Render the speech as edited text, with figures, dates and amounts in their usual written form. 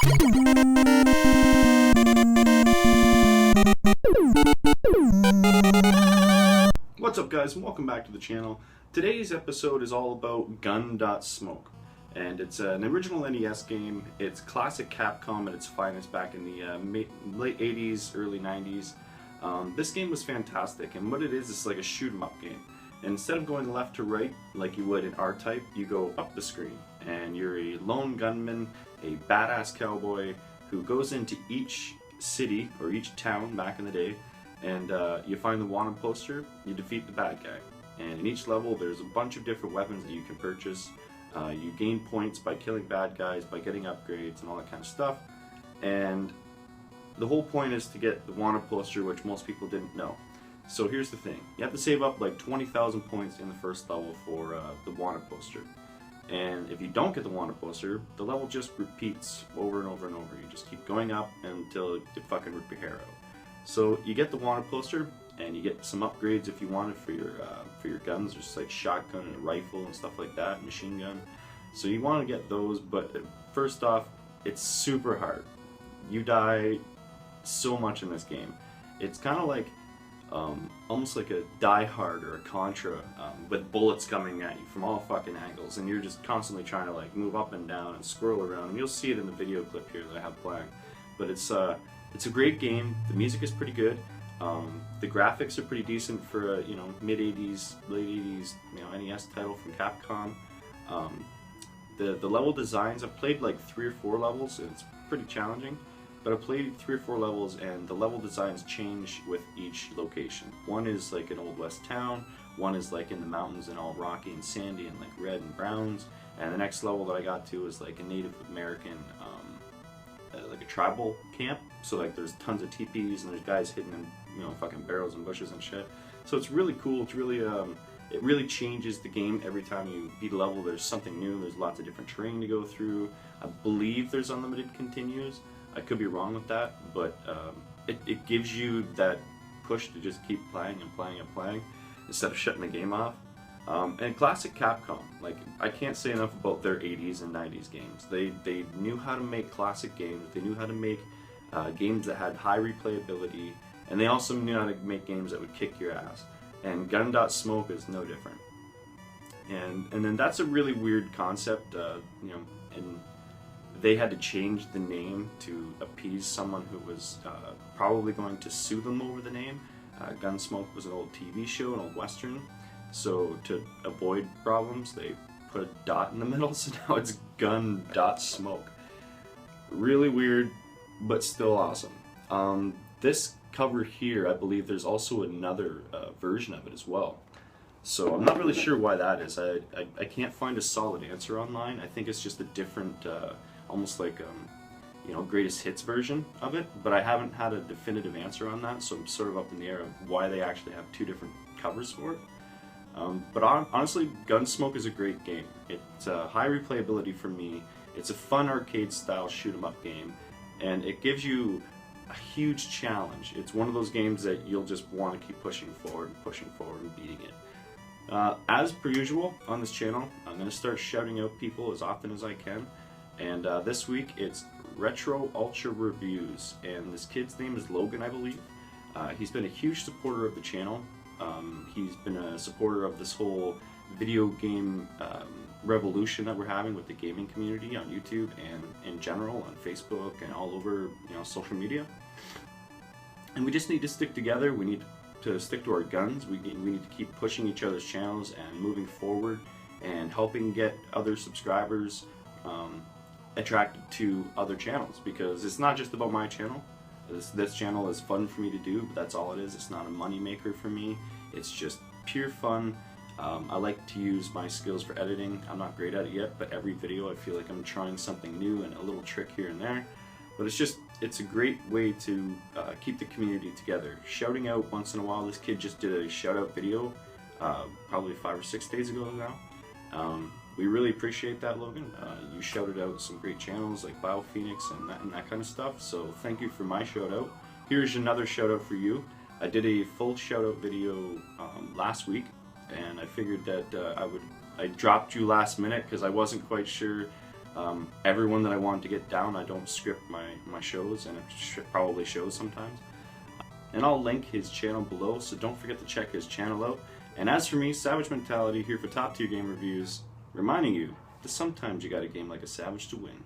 What's up, guys, and welcome back to the channel. Today's episode is all about Gun.Smoke, and it's an original NES game. It's classic Capcom at its finest back in the late 80s, early 90s. This game was fantastic, and what it is like a shoot 'em up game. And instead of going left to right like you would in R-Type, you go up the screen, and you're a lone gunman, a badass cowboy who goes into each city or each town back in the day, and you find the wanted poster, you defeat the bad guy. And in each level there's a bunch of different weapons that you can purchase. You gain points by killing bad guys, by getting upgrades and all that kind of stuff. And the whole point is to get the wanted poster, which most people didn't know. So here's the thing, you have to save up like 20,000 points in the first level for the wanted poster. And if you don't get the wanted poster, the level just repeats over and over and over. You just keep going up until you fucking rip your hair out. So you get the wanted poster, and you get some upgrades if you want it for your guns. There's like shotgun and a rifle and stuff like that, machine gun. So you want to get those, but first off, it's super hard. You die so much in this game. It's kind of like almost like a Die Hard or a Contra, with bullets coming at you from all fucking angles, and you're just constantly trying to like move up and down and scroll around. And you'll see it in the video clip here that I have playing. But it's a great game. The music is pretty good. The graphics are pretty decent for a mid 80s, late 80s NES title from Capcom. The level designs, I've played like 3 or 4 levels, and it's pretty challenging. But I played 3 or 4 levels, and the level designs change with each location. One is like an old west town, one is like in the mountains and all rocky and sandy and like red and browns, and the next level that I got to is like a Native American, like a tribal camp. So like there's tons of teepees and there's guys hidden in fucking barrels and bushes and shit. So it's really cool. It's really it really changes the game every time you beat a level. There's something new. There's lots of different terrain to go through. I believe there's unlimited continues. I could be wrong with that, but it gives you that push to just keep playing and playing and playing instead of shutting the game off. And classic Capcom, like I can't say enough about their 80s and 90s games. They knew how to make classic games. They knew how to make games that had high replayability, and they also knew how to make games that would kick your ass. And Gun.Smoke is no different. And then that's a really weird concept, and they had to change the name to appease someone who was probably going to sue them over the name. Gun.Smoke was an old TV show, an old western, so to avoid problems they put a dot in the middle, so now it's Gun.Smoke. Really weird, but still awesome. This cover here, I believe there's also another version of it as well. So I'm not really sure why that is. I can't find a solid answer online. I think it's just a different, almost like greatest hits version of it, but I haven't had a definitive answer on that, so I'm sort of up in the air of why they actually have 2 different covers for it. But honestly, Gun.Smoke is a great game. It's high replayability for me. It's a fun arcade style shoot 'em up game, and it gives you a huge challenge. It's one of those games that you'll just want to keep pushing forward and beating it. As per usual on this channel, I'm going to start shouting out people as often as I can. And this week it's Retro Ultra Reviews, and this kid's name is Logan, I believe. He's been a huge supporter of the channel. He's been a supporter of this whole video game revolution that we're having with the gaming community on YouTube and in general on Facebook and all over social media. And we just need to stick together. We need to stick to our guns. We need to keep pushing each other's channels and moving forward and helping get other subscribers attracted to other channels, because it's not just about my channel. This channel is fun for me to do, but that's all it is. It's not a money maker for me. It's just pure fun. I like to use my skills for editing. I'm not great at it yet, but every video I feel like I'm trying something new and a little trick here and there. But it's a great way to keep the community together. Shouting out once in a while. This kid just did a shout out video probably 5 or 6 days ago now. We really appreciate that, Logan. You shouted out some great channels like BioPhoenix and that kind of stuff, so thank you for my shout out. Here's another shout out for you. I did a full shout out video last week, and I figured that I dropped you last minute because I wasn't quite sure Everyone that I wanted to get down, I don't script my shows, and it probably shows sometimes. And I'll link his channel below, so don't forget to check his channel out. And as for me, Savage Mentality, here for top tier game reviews, reminding you that sometimes you got a game like a savage to win.